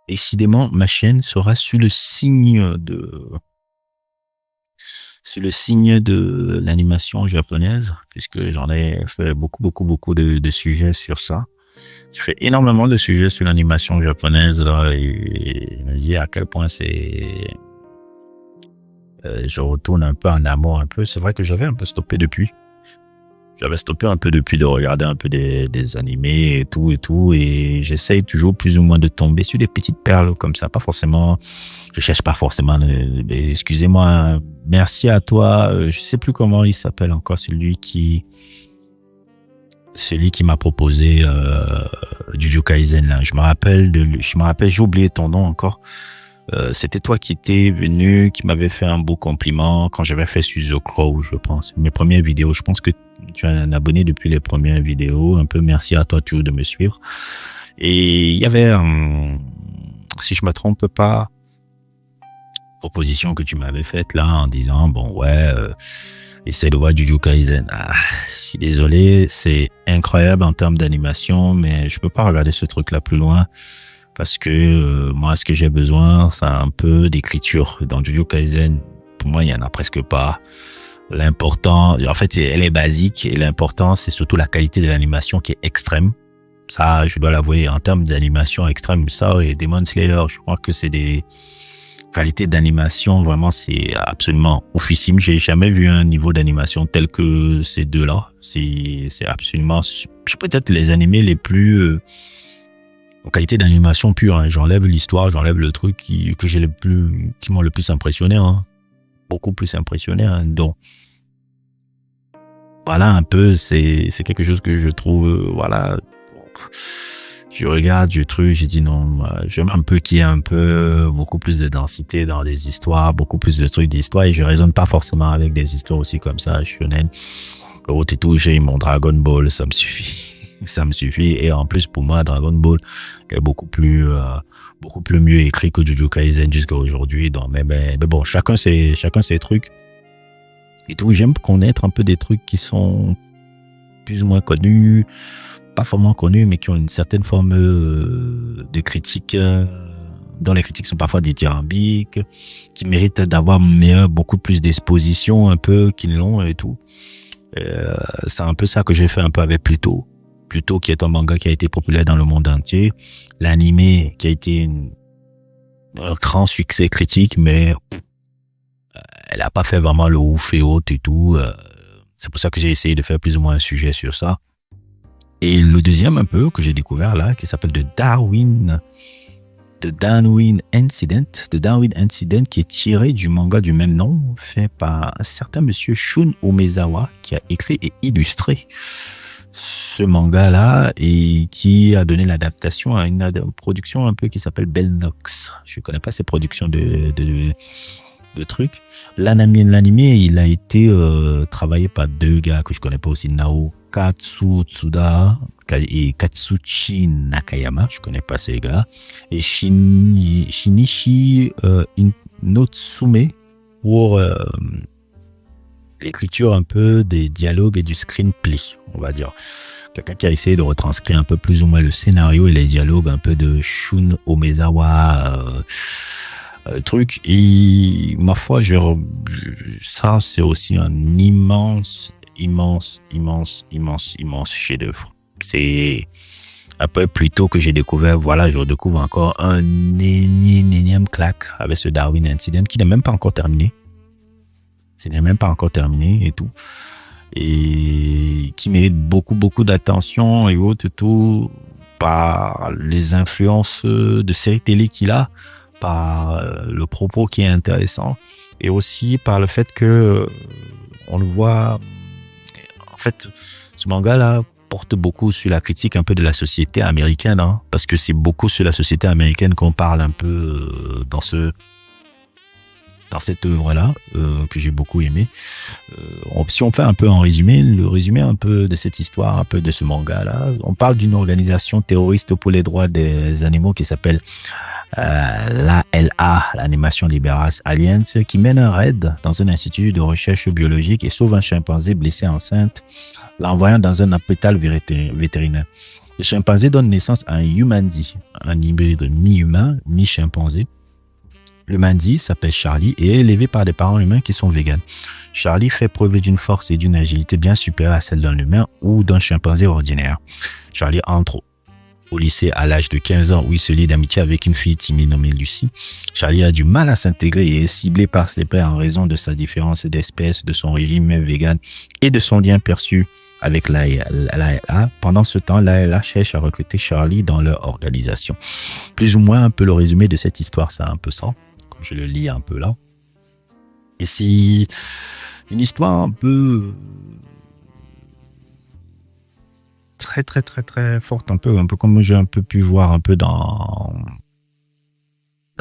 décidément, ma chaîne sera sous le signe de l'animation japonaise, puisque j'en ai fait beaucoup de sujets sur ça. Je fais énormément de sujets sur l'animation japonaise là, et je me dis à quel point je retourne un peu en amour un peu. C'est vrai que j'avais un peu stoppé depuis. J'avais stoppé un peu depuis de regarder un peu des animés et tout, et j'essaye toujours plus ou moins de tomber sur des petites perles comme ça, pas forcément, je cherche pas forcément, excusez-moi, merci à toi, je sais plus comment il s'appelle encore, celui qui m'a proposé, Jujutsu Kaisen, là. Je me rappelle, j'ai oublié ton nom encore. C'était toi qui étais venu, qui m'avait fait un beau compliment quand j'avais fait sur The Crow, je pense. Mes premières vidéos. Je pense que tu es un abonné depuis les premières vidéos. Un peu merci à toi toujours de me suivre. Et il y avait, si je me trompe pas, proposition que tu m'avais faite là en disant bon ouais, essaie de voir Jujutsu Kaisen. Ah, je suis désolé, c'est incroyable en termes d'animation, mais je peux pas regarder ce truc là plus loin. Parce que moi, ce que j'ai besoin, c'est un peu d'écriture. Dans Jujutsu Kaisen, pour moi, il y en a presque pas. L'important, en fait, elle est basique et l'important, c'est surtout la qualité de l'animation qui est extrême. Ça, je dois l'avouer, en termes d'animation extrême, ça et Demon Slayer, je crois que c'est des qualités d'animation, vraiment, c'est absolument oufissime. J'ai jamais vu un niveau d'animation tel que ces deux-là. C'est absolument, c'est peut-être les animés les plus, en qualité d'animation pure, hein. J'enlève l'histoire, j'enlève le truc qui m'ont le plus impressionné, hein. Beaucoup plus impressionné, hein. Donc, voilà un peu, c'est quelque chose que je trouve, voilà. Je regarde, j'ai dit non, j'aime un peu qu'il y ait un peu, beaucoup plus de densité dans les histoires, beaucoup plus de trucs d'histoire, et je raisonne pas forcément avec des histoires aussi comme ça, shonen. L'autre et tout, j'ai mon Dragon Ball, ça me suffit. Ça me suffit. Et en plus, pour moi, Dragon Ball est beaucoup plus mieux écrit que Jujutsu Kaisen jusqu'à aujourd'hui. Donc, mais bon, chacun ses trucs. Et tout, j'aime connaître un peu des trucs qui sont plus ou moins connus, pas forcément connus, mais qui ont une certaine forme de critique, dont les critiques sont parfois dithyrambiques, qui méritent d'avoir beaucoup plus d'exposition un peu qu'ils l'ont et tout. C'est un peu ça que j'ai fait un peu avec Pluto, qui est un manga qui a été populaire dans le monde entier. L'animé qui a été un grand succès critique, mais elle a pas fait vraiment le ouf et autres et tout. C'est pour ça que j'ai essayé de faire plus ou moins un sujet sur ça. Et le deuxième un peu que j'ai découvert là, qui s'appelle The Darwin Incident, qui est tiré du manga du même nom, fait par un certain monsieur Shun Umezawa, qui a écrit et illustré ce manga-là et qui a donné l'adaptation à une production un peu qui s'appelle Bell Nox. Je connais pas ces productions de trucs. L'animé, il a été travaillé par deux gars que je connais pas aussi, Nao Katsutsuda et Katsuchi Nakayama. Je connais pas ces gars. Et Shinichi Inotsume pour l'écriture un peu des dialogues et du screenplay, on va dire. Quelqu'un qui a essayé de retranscrire un peu plus ou moins le scénario et les dialogues un peu de Shun Umezawa, truc. Et ma foi, ça c'est aussi un immense chef-d'œuvre. C'est un peu plus tôt que j'ai découvert, voilà, je redécouvre encore un énième claque avec ce Darwin Incident qui n'est même pas encore terminé. Et tout. Et qui mérite beaucoup d'attention et autres et tout, par les influences de séries télé qu'il a, par le propos qui est intéressant et aussi par le fait que on le voit, en fait, ce manga-là porte beaucoup sur la critique un peu de la société américaine, hein, parce que c'est beaucoup sur la société américaine qu'on parle un peu dans cette œuvre-là, que j'ai beaucoup aimé. Si on fait un peu le résumé un peu de cette histoire, un peu de ce manga-là, on parle d'une organisation terroriste pour les droits des animaux qui s'appelle l'ALA, l'Animation Liberas Alliance, qui mène un raid dans un institut de recherche biologique et sauve un chimpanzé blessé enceinte, l'envoyant dans un hôpital vétérinaire. Le chimpanzé donne naissance à un humandi, un hybride mi-humain, mi-chimpanzé. Le mandi s'appelle Charlie et est élevé par des parents humains qui sont véganes. Charlie fait preuve d'une force et d'une agilité bien supérieure à celle d'un humain ou d'un chimpanzé ordinaire. Charlie entre au lycée à l'âge de 15 ans où il se lie d'amitié avec une fille timide nommée Lucie. Charlie a du mal à s'intégrer et est ciblé par ses pairs en raison de sa différence d'espèce, de son régime vegan et de son lien perçu avec l'ALA. Pendant ce temps, l'ALA cherche à recruter Charlie dans leur organisation. Plus ou moins un peu le résumé de cette histoire, c'est un peu ça. Je le lis un peu là. Et c'est une histoire un peu très très très très forte, un peu comme j'ai un peu pu voir un peu dans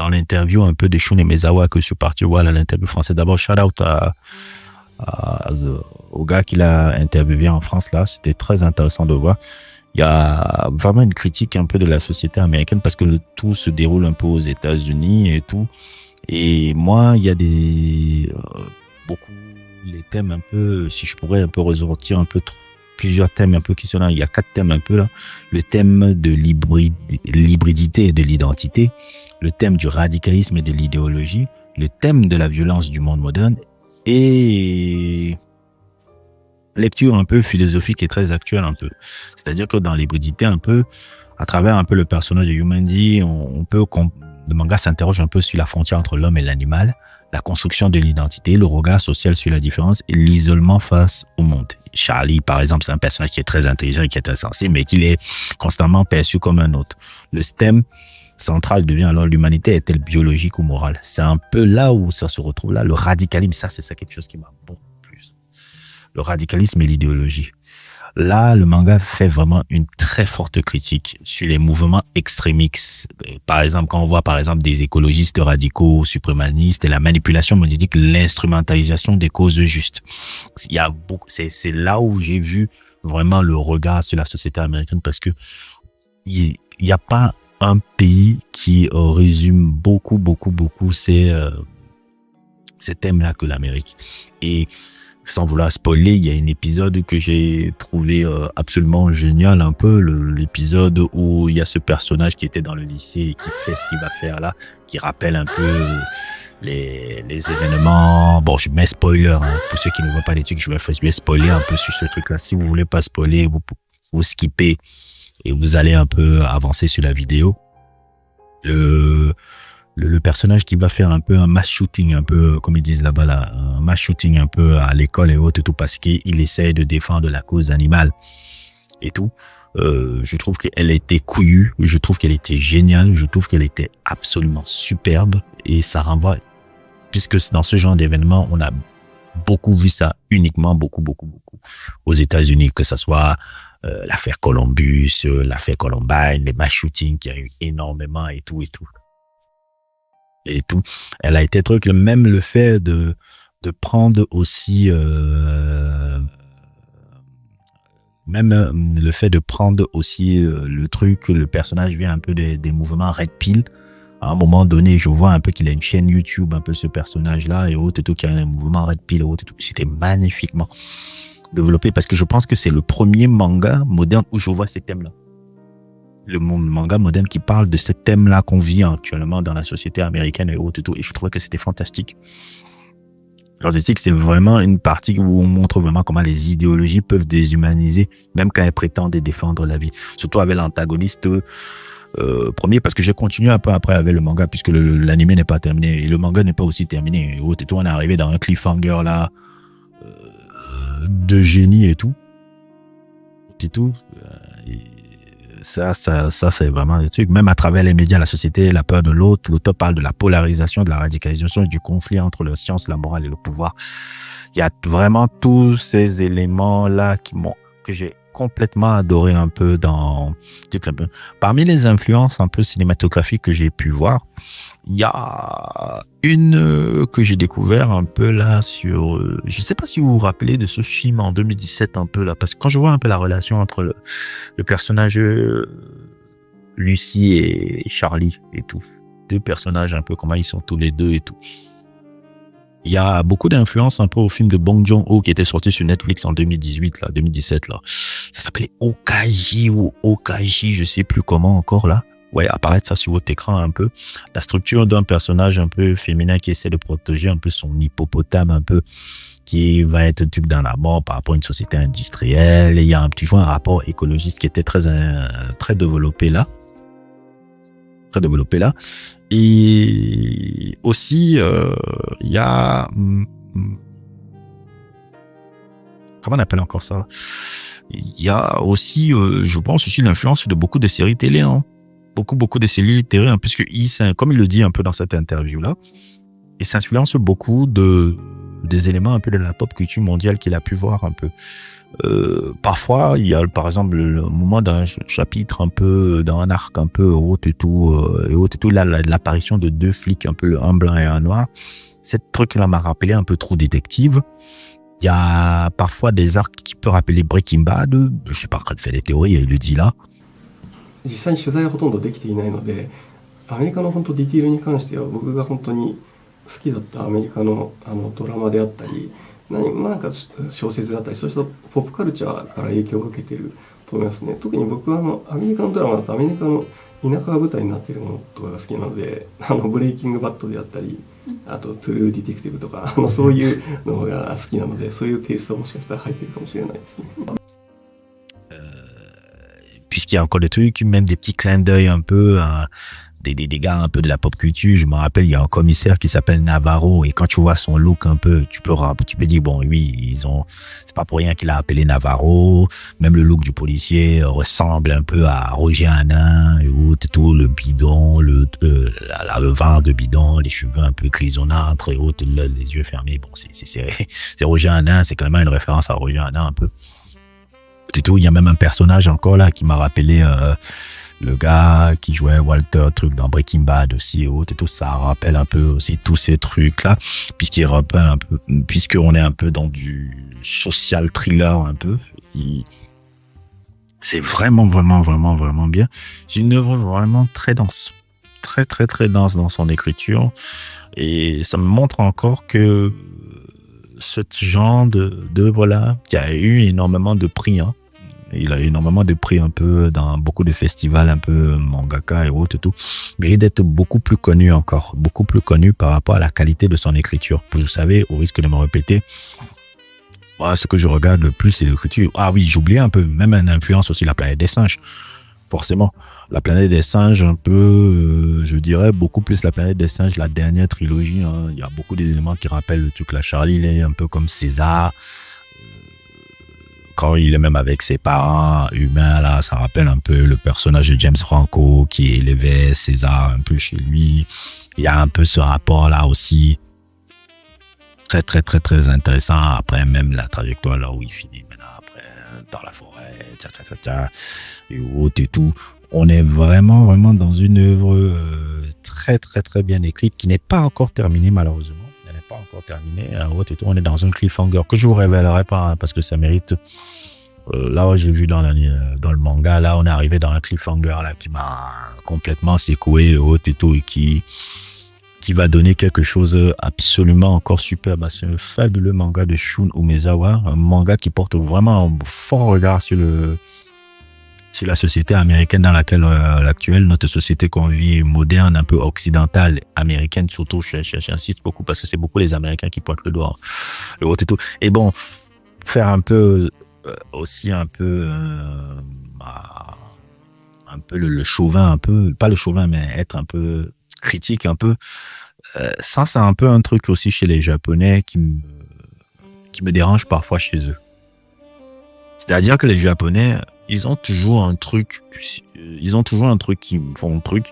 l'interview un peu de Shun Emezawa que je suis parti voir à l'interview français. D'abord, shout out au gars qui l'a interviewé en France là, c'était très intéressant de voir. Il y a vraiment une critique un peu de la société américaine parce que tout se déroule un peu aux États-Unis et tout. Et moi, il y a beaucoup les thèmes un peu, si je pourrais un peu ressortir un peu plusieurs thèmes un peu qui sont là. Il y a 4 thèmes un peu là. Le thème de l'hybridité et de l'identité, le thème du radicalisme et de l'idéologie, le thème de la violence du monde moderne et lecture un peu philosophique et très actuelle un peu. C'est-à-dire que dans l'hybridité un peu, à travers un peu le personnage de Humandi, le manga s'interroge un peu sur la frontière entre l'homme et l'animal, la construction de l'identité, le regard social sur la différence et l'isolement face au monde. Charlie, par exemple, c'est un personnage qui est très intelligent et qui est insensé, mais qui est constamment perçu comme un autre. Le thème central devient alors l'humanité est-elle biologique ou morale? C'est un peu là où ça se retrouve là. Le radicalisme, c'est ça quelque chose qui m'a beaucoup plu. Le radicalisme et l'idéologie. Là, le manga fait vraiment une très forte critique sur les mouvements extrémistes. Par exemple, quand on voit par exemple des écologistes radicaux, suprémanistes et la manipulation médiatique, l'instrumentalisation des causes justes. Il y a beaucoup, c'est là où j'ai vu vraiment le regard sur la société américaine parce que il y a pas un pays qui résume beaucoup ces thèmes-là que l'Amérique. Et sans vouloir spoiler, il y a un épisode que j'ai trouvé absolument génial, un peu l'épisode où il y a ce personnage qui était dans le lycée et qui fait ce qu'il va faire là, qui rappelle un peu les événements. Bon, je mets spoiler, hein, pour ceux qui ne voient pas les trucs, je vais spoiler un peu sur ce truc-là. Si vous voulez pas spoiler, vous skippez et vous allez un peu avancer sur la vidéo. Le personnage qui va faire un peu un mass shooting, un peu comme ils disent là-bas, là, un mass shooting un peu à l'école et autres et tout, parce qu'il essaie de défendre la cause animale et tout. Je trouve qu'elle était couillue, je trouve qu'elle était géniale, je trouve qu'elle était absolument superbe et ça renvoie, puisque dans ce genre d'événement, on a beaucoup vu ça uniquement, beaucoup aux États-Unis, que ça soit l'affaire Columbus, l'affaire Columbine, les mass shootings qui a eu énormément et tout. Elle a été truc, même le fait de prendre aussi le truc, le personnage vient un peu des mouvements Red Pill. À un moment donné, je vois un peu qu'il a une chaîne YouTube, un peu ce personnage-là et autres et tout, qui a un mouvement Red Pill et autres et tout. C'était magnifiquement développé parce que je pense que c'est le premier manga moderne où je vois ces thèmes-là. Le manga moderne qui parle de ce thème-là qu'on vit actuellement dans la société américaine et autres et tout. Et je trouvais que c'était fantastique. Alors, je dis que c'est vraiment une partie où on montre vraiment comment les idéologies peuvent déshumaniser, même quand elles prétendent défendre la vie. Surtout avec l'antagoniste premier, parce que j'ai continué un peu après avec le manga, puisque l'anime n'est pas terminé et le manga n'est pas aussi terminé. Et autres et tout, on est arrivé dans un cliffhanger là de génie et tout. Et tout. Ça, c'est vraiment des trucs. Même à travers les médias, la société, la peur de l'autre, l'auteur parle de la polarisation, de la radicalisation, du conflit entre la science, la morale et le pouvoir. Il y a vraiment tous ces éléments-là que j'ai complètement adoré un peu parmi les influences un peu cinématographiques que j'ai pu voir. Il y a une que j'ai découvert un peu là sur, je sais pas si vous vous rappelez de ce film en 2017 un peu là, parce que quand je vois un peu la relation entre le personnage Lucie et Charlie et tout, deux personnages un peu comment ils sont tous les deux et tout. Il y a beaucoup d'influence un peu au film de Bong Joon-ho qui était sorti sur Netflix en 2017 là. Ça s'appelait Okaji ou Okaji, je sais plus comment encore là. Ouais, apparaître ça sur votre écran un peu. La structure d'un personnage un peu féminin qui essaie de protéger un peu son hippopotame un peu, qui va être tué dans la mort par rapport à une société industrielle. Et il y a tu vois un rapport écologiste qui était très développé là. Et aussi, il y a... Comment on appelle encore ça? Il y a aussi, je pense aussi, l'influence de beaucoup de séries télé, hein. Beaucoup de séries télé, hein, puisque comme il le dit un peu dans cette interview-là, il s'influence beaucoup des éléments un peu de la pop culture mondiale qu'il a pu voir un peu. Parfois, il y a par exemple le moment d'un chapitre un peu, dans un arc un peu haut et tout, là, l'apparition de deux flics un peu, un blanc et un noir. Cette truc-là m'a rappelé un peu True Detective. Il y a parfois des arcs qui peuvent rappeler Breaking Bad. Je suis pas en train de faire des théories, il le dit là. 実際に取材はほとんどできていないので、アメリカの本当ディティールに関しては僕が本当に好きだったアメリカのドラマであったり、なんか小説だったり、そうしたポップカルチャーから影響を受けていると思いますね。特に僕はアメリカのドラマだとアメリカの田舎が舞台になっているものとかが好きなので、ブレイキングバッドであったり、あとトゥルーディテクティブとかそういうのが好きなので、そういうテイストもしかしたら入ってるかもしれないですね。Puisqu'il y a encore des trucs, même des petits clins d'œil un peu, des gars un peu de la pop culture. Je me rappelle, il y a un commissaire qui s'appelle Navarro, et quand tu vois son look un peu, tu peux dire, bon, oui, c'est pas pour rien qu'il a appelé Navarro. Même le look du policier ressemble un peu à Roger Hanin, et tout, le bidon, le vent de bidon, les cheveux un peu grisonnâtres et autres, les yeux fermés. Bon, c'est Roger Hanin, c'est quand même une référence à Roger Hanin un peu. Tout, il y a même un personnage encore là qui m'a rappelé le gars qui jouait Walter truc dans Breaking Bad aussi et tout, ça rappelle un peu aussi tous ces trucs là, puisqu'on est un peu dans du social thriller un peu. C'est vraiment bien. C'est une œuvre vraiment très dense, très dense dans son écriture, et ça me montre encore que ce genre d'œuvre là qui a eu énormément de prix, hein. Il a énormément de prix un peu dans beaucoup de festivals un peu mangaka et autres et tout, mérite d'être beaucoup plus connu par rapport à la qualité de son écriture. Vous savez, au risque de me répéter, moi, ce que je regarde le plus, c'est l'écriture. Ah oui, j'oubliais un peu, même une influence aussi, La planète des singes. Forcément, La planète des singes, un peu, je dirais beaucoup plus La planète des singes, la dernière trilogie, hein. Il y a beaucoup d'éléments qui rappellent le truc là. Charlie, il est un peu comme César. Quand il est même avec ses parents humains, là, ça rappelle un peu le personnage de James Franco qui élevait César un peu chez lui. Il y a un peu ce rapport-là aussi. Très intéressant. Après, même la trajectoire là où il finit maintenant, après, dans la forêt, et autres et tout. On est vraiment dans une œuvre très bien écrite qui n'est pas encore terminée, malheureusement. Elle n'est pas encore terminée. On est dans un cliffhanger que je vous révélerai pas, hein, parce que ça mérite. Là, j'ai vu dans le manga, là, on est arrivé dans un cliffhanger là qui m'a complètement secoué et tout, et qui va donner quelque chose absolument encore superbe. C'est un fabuleux manga de Shun Umezawa, un manga qui porte vraiment un fort regard sur la société américaine dans laquelle notre société qu'on vit, moderne, un peu occidentale, américaine surtout, j'insiste beaucoup parce que c'est beaucoup les Américains qui pointent le doigt, le haut et tout. Et bon, faire un peu aussi un peu le chauvin, un peu, pas le chauvin, mais être un peu critique un peu. Ça, c'est un peu un truc aussi chez les Japonais qui me dérange parfois chez eux. C'est-à-dire que les Japonais, ils ont toujours un truc qui font un truc.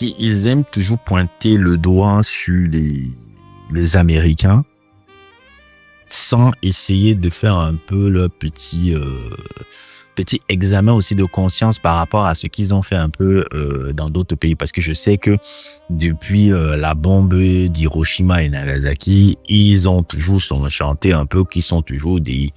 Ils aiment toujours pointer le doigt sur les Américains sans essayer de faire un peu leur petit examen aussi de conscience par rapport à ce qu'ils ont fait un peu dans d'autres pays. Parce que je sais que depuis la bombe d'Hiroshima et Nagasaki, ils ont toujours chanté un peu qu'ils sont toujours des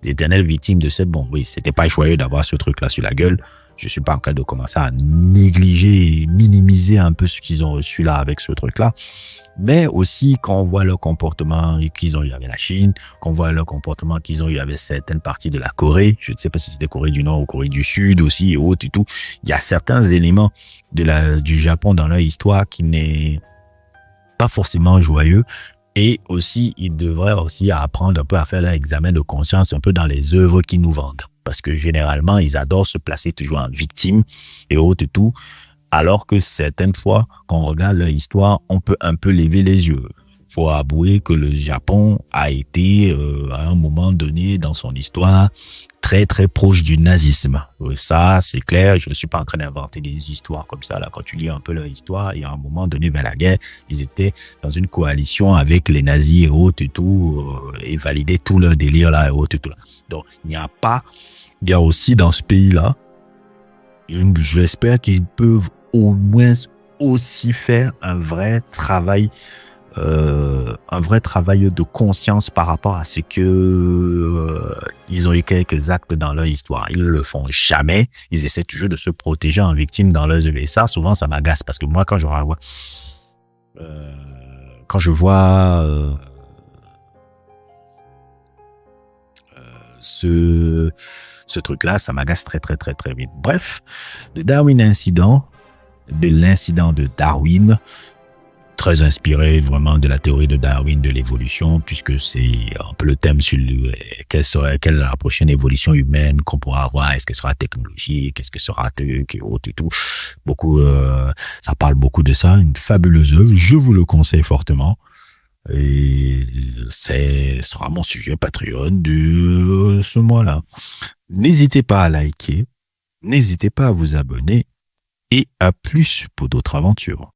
éternelles victimes de cette bombe. Oui, c'était pas joyeux d'avoir ce truc-là sur la gueule, Je suis pas en train de commencer à négliger et minimiser un peu ce qu'ils ont reçu là avec ce truc-là. Mais aussi, quand on voit leur comportement qu'ils ont eu avec la Chine, qu'on voit leur comportement qu'ils ont eu avec certaines parties de la Corée, je ne sais pas si c'était Corée du Nord ou Corée du Sud aussi et autres et tout, il y a certains éléments du Japon dans leur histoire qui n'est pas forcément joyeux. Et aussi, ils devraient aussi apprendre un peu à faire leur examen de conscience un peu dans les œuvres qu'ils nous vendent. Parce que généralement, ils adorent se placer toujours en victime et autres et tout. Alors que certaines fois, quand on regarde leur histoire, on peut un peu lever les yeux. Il faut avouer que le Japon a été, à un moment donné dans son histoire, très très proche du nazisme. Ça, c'est clair, je ne suis pas en train d'inventer des histoires comme ça. Là, quand tu lis un peu leur histoire, il y a un moment donné vers la guerre, ils étaient dans une coalition avec les nazis et autres et tout, et validaient tout leur délire là et autres et tout. Là. Donc, il y a aussi dans ce pays-là, j'espère qu'ils peuvent au moins aussi faire un vrai travail de conscience par rapport à ce que ils ont eu quelques actes dans leur histoire. Ils ne le font jamais. Ils essaient toujours de se protéger en victime dans leurs œuvres. Et ça, souvent, ça m'agace parce que moi, quand je vois ce truc-là, ça m'agace très, très, très, très vite. Bref, de l'incident de Darwin, très inspiré vraiment de la théorie de Darwin de l'évolution, puisque c'est un peu le thème sur quelle est la prochaine évolution humaine qu'on pourra avoir, est-ce qu'elle sera technologique, est-ce que sera autre et tout. Ça parle beaucoup de ça, une fabuleuse œuvre, je vous le conseille fortement. Et ce sera mon sujet Patreon de ce mois-là. N'hésitez pas à liker, n'hésitez pas à vous abonner et à plus pour d'autres aventures.